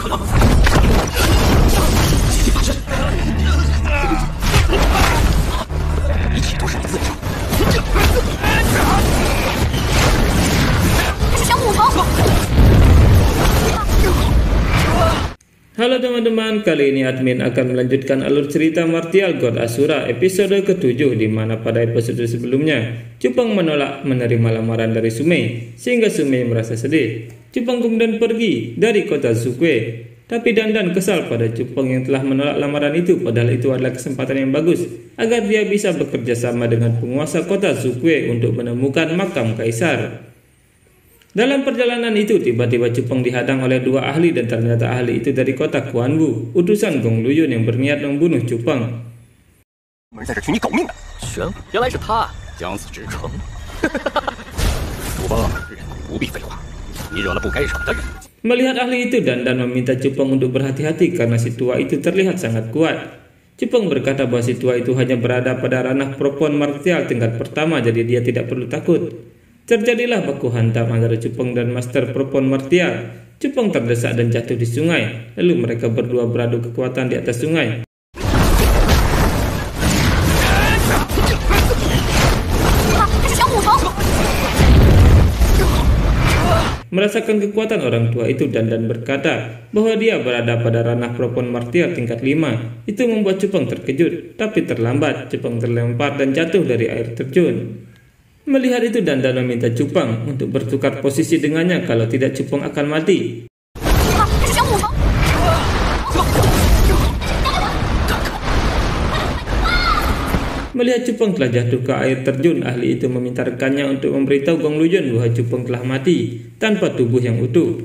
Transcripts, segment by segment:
一切都是你自找。是小木头。 Halo teman-teman, kali ini admin akan melanjutkan alur cerita Martial God Asura episode ke-7, di mana pada episode sebelumnya Cupang menolak menerima lamaran dari Sumei sehingga Sumei merasa sedih. Cupang kemudian pergi dari kota Zukue, tapi Dandan kesal pada Cupang yang telah menolak lamaran itu, padahal itu adalah kesempatan yang bagus agar dia bisa bekerja sama dengan penguasa kota Zukue untuk menemukan makam kaisar. Dalam perjalanan itu, tiba-tiba Cupang dihadang oleh dua ahli, dan ternyata ahli itu dari kota Kuanwu, utusan Gong Luyun yang berniat membunuh Cupang. Melihat ahli itu, Dandan meminta Cupang untuk berhati-hati karena si tua itu terlihat sangat kuat. Cupang berkata bahwa si tua itu hanya berada pada ranah propon martial tingkat pertama, jadi dia tidak perlu takut. Terjadilah baku hantam antara Cupang dan Master Propon Martial. Cupang terdesak dan jatuh di sungai. Lalu mereka berdua beradu kekuatan di atas sungai. Merasakan kekuatan orang tua itu, Dandan berkata bahwa dia berada pada ranah Propon Martial tingkat 5. Itu membuat Cupang terkejut, tapi terlambat. Cupang terlempar dan jatuh dari air terjun. Melihat itu, Dandan meminta Cupang untuk bertukar posisi dengannya, kalau tidak Cupang akan mati. Melihat Cupang telah jatuh ke air terjun, ahli itu meminta rekannya untuk memberitahu Gong Luyun bahwa Cupang telah mati tanpa tubuh yang utuh.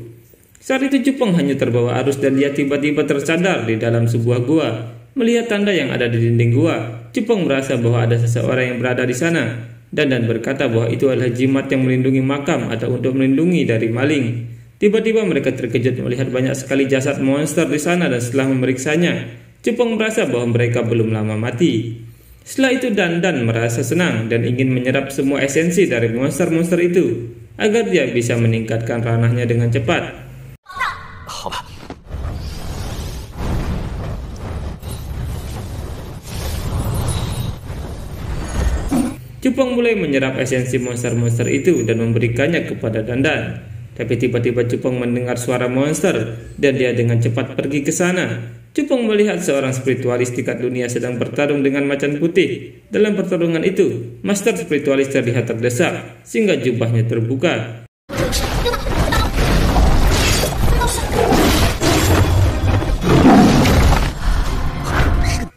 Saat itu Cupang hanya terbawa arus dan dia tiba-tiba tersadar di dalam sebuah gua. Melihat tanda yang ada di dinding gua, Cupang merasa bahwa ada seseorang yang berada di sana. Dan berkata bahwa itu adalah jimat yang melindungi makam atau untuk melindungi dari maling. Tiba-tiba mereka terkejut melihat banyak sekali jasad monster di sana, dan setelah memeriksanya, Cupang merasa bahwa mereka belum lama mati. Setelah itu Dandan merasa senang dan ingin menyerap semua esensi dari monster-monster itu agar dia bisa meningkatkan ranahnya dengan cepat. Cupang mulai menyerap esensi monster-monster itu dan memberikannya kepada Dandan. Tapi tiba-tiba Cupang mendengar suara monster dan dia dengan cepat pergi ke sana. Cupang melihat seorang spiritualis tingkat dunia sedang bertarung dengan macan putih. Dalam pertarungan itu, master spiritualis terlihat terdesak sehingga jubahnya terbuka.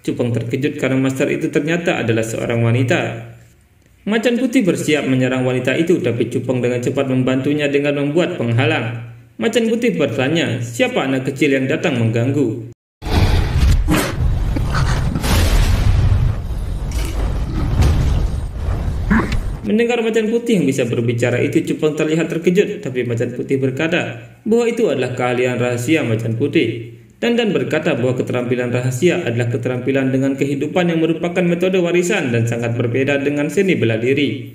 Cupang terkejut karena master itu ternyata adalah seorang wanita. Macan putih bersiap menyerang wanita itu, tapi Cupang dengan cepat membantunya dengan membuat penghalang. Macan putih bertanya, siapa anak kecil yang datang mengganggu? Mendengar macan putih yang bisa berbicara itu, Cupang terlihat terkejut, tapi macan putih berkata bahwa itu adalah keahlian rahasia macan putih. Dan berkata bahwa keterampilan rahasia adalah keterampilan dengan kehidupan yang merupakan metode warisan dan sangat berbeda dengan seni bela diri.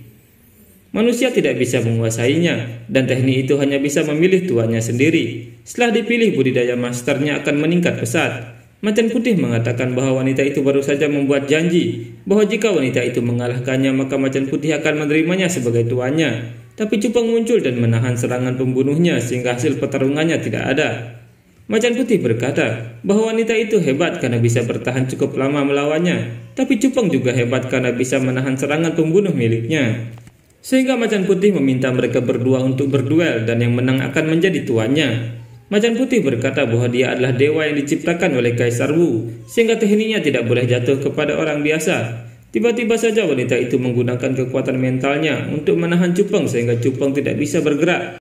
Manusia tidak bisa menguasainya, dan teknik itu hanya bisa memilih tuannya sendiri. Setelah dipilih, budidaya masternya akan meningkat pesat. Macan putih mengatakan bahwa wanita itu baru saja membuat janji bahwa jika wanita itu mengalahkannya, maka macan putih akan menerimanya sebagai tuannya. Tapi Cupang muncul dan menahan serangan pembunuhnya sehingga hasil pertarungannya tidak ada. Macan putih berkata bahwa wanita itu hebat karena bisa bertahan cukup lama melawannya, tapi Cupang juga hebat karena bisa menahan serangan pembunuh miliknya. Sehingga macan putih meminta mereka berdua untuk berduel dan yang menang akan menjadi tuannya. Macan putih berkata bahwa dia adalah dewa yang diciptakan oleh Kaisar Wu, sehingga tekniknya tidak boleh jatuh kepada orang biasa. Tiba-tiba saja wanita itu menggunakan kekuatan mentalnya untuk menahan Cupang sehingga Cupang tidak bisa bergerak.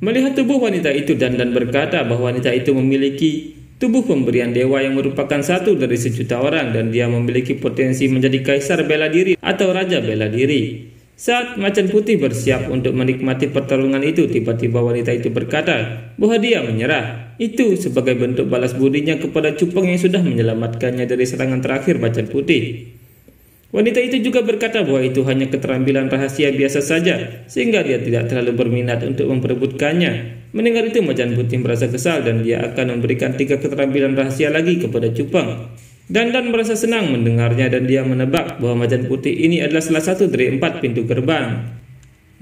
Melihat tubuh wanita itu, Dandan berkata bahwa wanita itu memiliki tubuh pemberian dewa yang merupakan satu dari sejuta orang, dan dia memiliki potensi menjadi kaisar bela diri atau raja bela diri. Saat macan putih bersiap untuk menikmati pertarungan itu, tiba-tiba wanita itu berkata bahwa dia menyerah. Itu sebagai bentuk balas budinya kepada Cupang yang sudah menyelamatkannya dari serangan terakhir macan putih. Wanita itu juga berkata bahwa itu hanya keterampilan rahasia biasa saja, sehingga dia tidak terlalu berminat untuk memperebutkannya. Mendengar itu, Macan Putih merasa kesal dan dia akan memberikan 3 keterampilan rahasia lagi kepada Cupang. Dandan merasa senang mendengarnya dan dia menebak bahwa Macan Putih ini adalah salah satu dari 4 pintu gerbang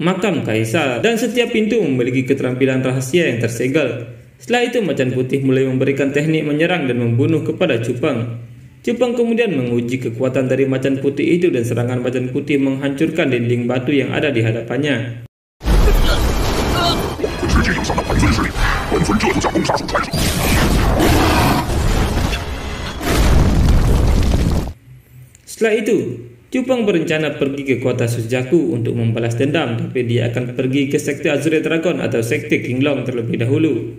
makam kaisar, dan setiap pintu memiliki keterampilan rahasia yang tersegel. Setelah itu, Macan Putih mulai memberikan teknik menyerang dan membunuh kepada Cupang. Cupang kemudian menguji kekuatan dari Macan Putih itu dan serangan Macan Putih menghancurkan dinding batu yang ada di hadapannya. Setelah itu, Cupang berencana pergi ke kota Suzaku untuk membalas dendam, tapi dia akan pergi ke sekte Azure Dragon atau sekte Qinglong terlebih dahulu.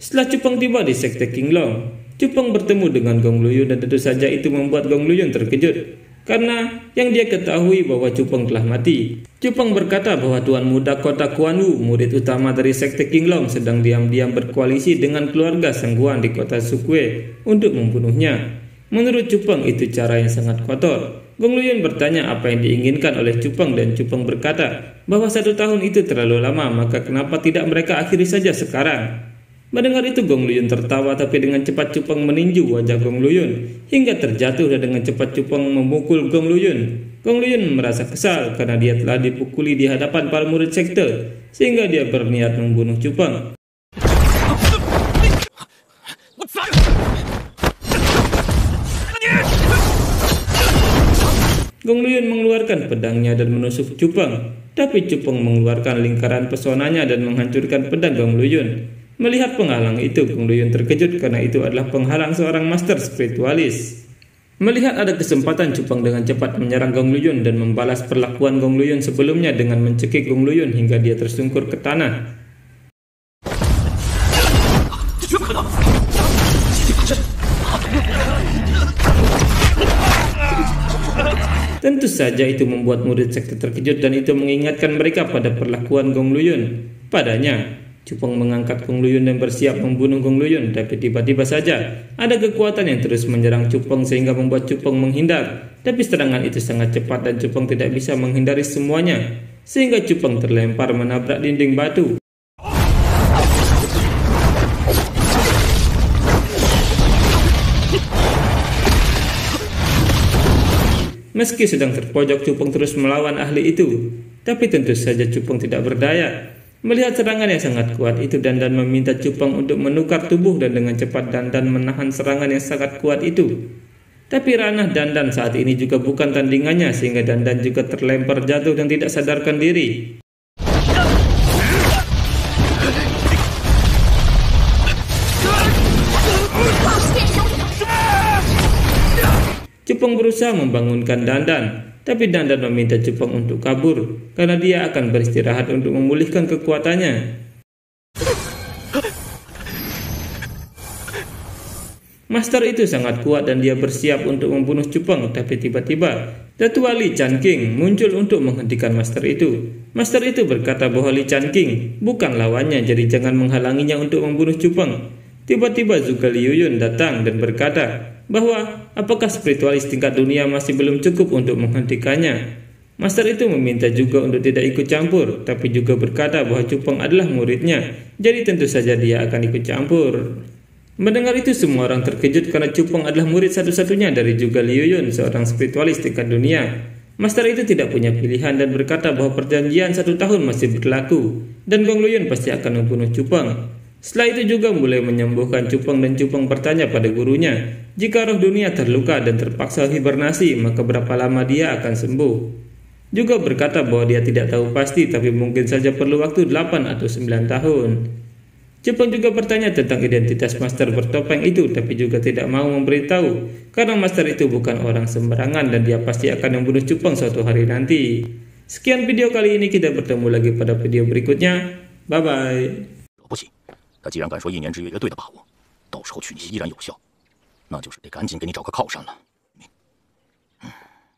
Setelah Cupang tiba di sekte Qinglong, Cupang bertemu dengan Gong Luyun dan tentu saja itu membuat Gong Luyun terkejut karena yang dia ketahui bahwa Cupang telah mati. Cupang berkata bahwa Tuan Muda Kota Kuanwu, murid utama dari sekte Qinglong, sedang diam-diam berkoalisi dengan keluarga Sengguan di kota Sukwe untuk membunuhnya. Menurut Cupang itu cara yang sangat kotor. Gong Luyun bertanya apa yang diinginkan oleh Cupang dan Cupang berkata bahwa 1 tahun itu terlalu lama, maka kenapa tidak mereka akhiri saja sekarang. Mendengar itu, Gong Luyun tertawa, tapi dengan cepat Cupang meninju wajah Gong Luyun hingga terjatuh dan dengan cepat Cupang memukul Gong Luyun. Gong Luyun merasa kesal karena dia telah dipukuli di hadapan para murid sekte, sehingga dia berniat membunuh Cupang. Gong Luyun mengeluarkan pedangnya dan menusuk Cupang, tapi Cupang mengeluarkan lingkaran pesonanya dan menghancurkan pedang Gong Luyun. Melihat penghalang itu, Gong Luyun terkejut karena itu adalah penghalang seorang master spiritualis. Melihat ada kesempatan, Cupang dengan cepat menyerang Gong Luyun dan membalas perlakuan Gong Luyun sebelumnya dengan mencekik Gong Luyun hingga dia tersungkur ke tanah. Tentu saja itu membuat murid sekte terkejut dan itu mengingatkan mereka pada perlakuan Gong Luyun padanya. Cupang mengangkat Gong Luyun dan bersiap membunuh Gong Luyun, tapi tiba-tiba saja ada kekuatan yang terus menyerang Cupang sehingga membuat Cupang menghindar. Tapi serangan itu sangat cepat dan Cupang tidak bisa menghindari semuanya, sehingga Cupang terlempar menabrak dinding batu. Meski sedang terpojok, Cupang terus melawan ahli itu, tapi tentu saja Cupang tidak berdaya. Melihat serangan yang sangat kuat itu, Dandan meminta Cupang untuk menukar tubuh dan dengan cepat Dandan menahan serangan yang sangat kuat itu. Tapi ranah Dandan saat ini juga bukan tandingannya, sehingga Dandan juga terlempar jatuh dan tidak sadarkan diri. Cupang berusaha membangunkan Dandan, tapi Dandan meminta Cupang untuk kabur karena dia akan beristirahat untuk memulihkan kekuatannya. Master itu sangat kuat dan dia bersiap untuk membunuh Cupang, tapi tiba-tiba Tetua Li Chanqing muncul untuk menghentikan Master itu. Master itu berkata bahwa Li Chanqing bukan lawannya, jadi jangan menghalanginya untuk membunuh Cupang. Tiba-tiba Zhuge Liuyun datang dan berkata bahwa apakah spiritualis tingkat dunia masih belum cukup untuk menghentikannya. Master itu meminta juga untuk tidak ikut campur, tapi juga berkata bahwa Cupang adalah muridnya, jadi tentu saja dia akan ikut campur. Mendengar itu, semua orang terkejut karena Cupang adalah murid satu-satunya dari Zhuge Liuyun, seorang spiritualis tingkat dunia. Master itu tidak punya pilihan dan berkata bahwa perjanjian 1 tahun masih berlaku dan Gong Luyun pasti akan membunuh Cupang. Setelah itu juga mulai menyembuhkan Cupang dan Cupang bertanya pada gurunya, jika roh dunia terluka dan terpaksa hibernasi, maka berapa lama dia akan sembuh. Juga berkata bahwa dia tidak tahu pasti, tapi mungkin saja perlu waktu 8 atau 9 tahun. Cupang juga bertanya tentang identitas master bertopeng itu, tapi juga tidak mau memberitahu karena master itu bukan orang sembarangan dan dia pasti akan membunuh Cupang suatu hari nanti. Sekian video kali ini, kita bertemu lagi pada video berikutnya. Bye bye. 他既然敢说1年之约有对的把握，到时候娶你依然有效，那就是得赶紧给你找个靠山了。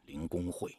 灵公会。